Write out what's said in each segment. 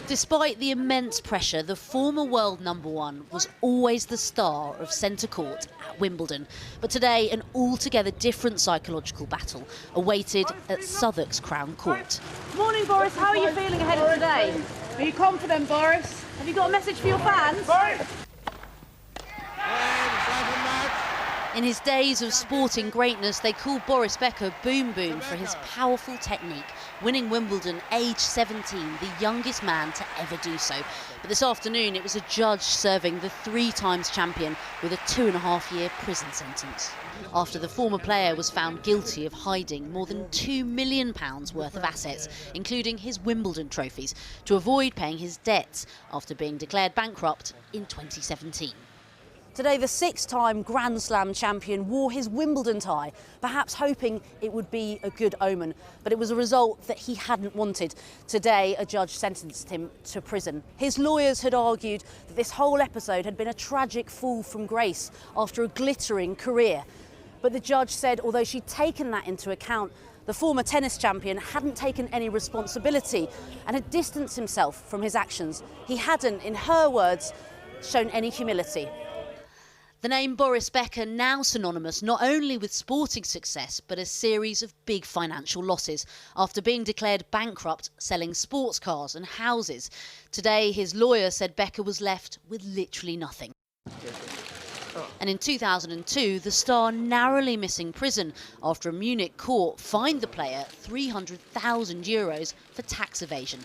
Despite the immense pressure, the former world #1 was always the star of centre court at Wimbledon. But today, an altogether different psychological battle awaited at Southwark's Crown Court. Morning, Boris. How are you feeling ahead of today? Are you confident, Boris? Have you got a message for your fans? In his days of sporting greatness, they called Boris Becker Boom Boom for his powerful technique, winning Wimbledon age 17, the youngest man to ever do so. But this afternoon, it was a judge serving the 3-times champion with a 2.5-year prison sentence, after the former player was found guilty of hiding more than £2 million worth of assets, including his Wimbledon trophies, to avoid paying his debts after being declared bankrupt in 2017. Today, the 6-time Grand Slam champion wore his Wimbledon tie, perhaps hoping it would be a good omen. But it was a result that he hadn't wanted. Today, a judge sentenced him to prison. His lawyers had argued that this whole episode had been a tragic fall from grace after a glittering career. But the judge said, although she'd taken that into account, the former tennis champion hadn't taken any responsibility and had distanced himself from his actions. He hadn't, in her words, shown any humility. The name Boris Becker now synonymous not only with sporting success but a series of big financial losses after being declared bankrupt selling sports cars and houses. Today his lawyer said Becker was left with literally nothing. And in 2002 the star narrowly missing prison after a Munich court fined the player €300,000 for tax evasion.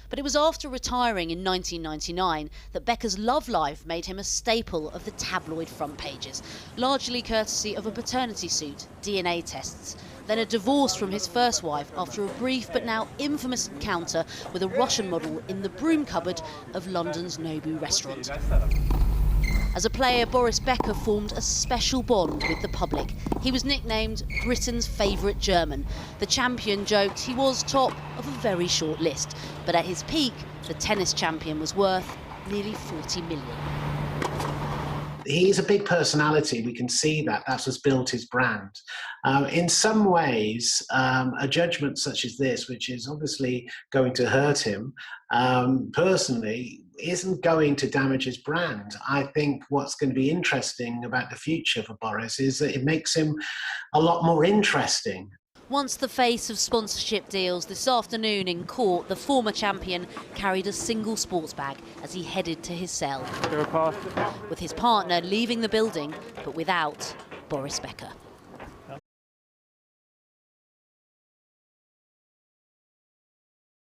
But it was after retiring in 1999 that Becker's love life made him a staple of the tabloid front pages, largely courtesy of a paternity suit, DNA tests, then a divorce from his first wife after a brief but now infamous encounter with a Russian model in the broom cupboard of London's Nobu restaurant. As a player, Boris Becker formed a special bond with the public. He was nicknamed Britain's favourite German. The champion joked he was top of a very short list, but at his peak, the tennis champion was worth nearly 40 million. He's a big personality. We can see that. That's what's built his brand. In some ways, a judgment such as this, which is obviously going to hurt him personally, isn't going to damage his brand. I think what's going to be interesting about the future for Boris is that it makes him a lot more interesting. Once the face of sponsorship deals, this afternoon in court, the former champion carried a single sports bag as he headed to his cell, with his partner leaving the building, but without Boris Becker.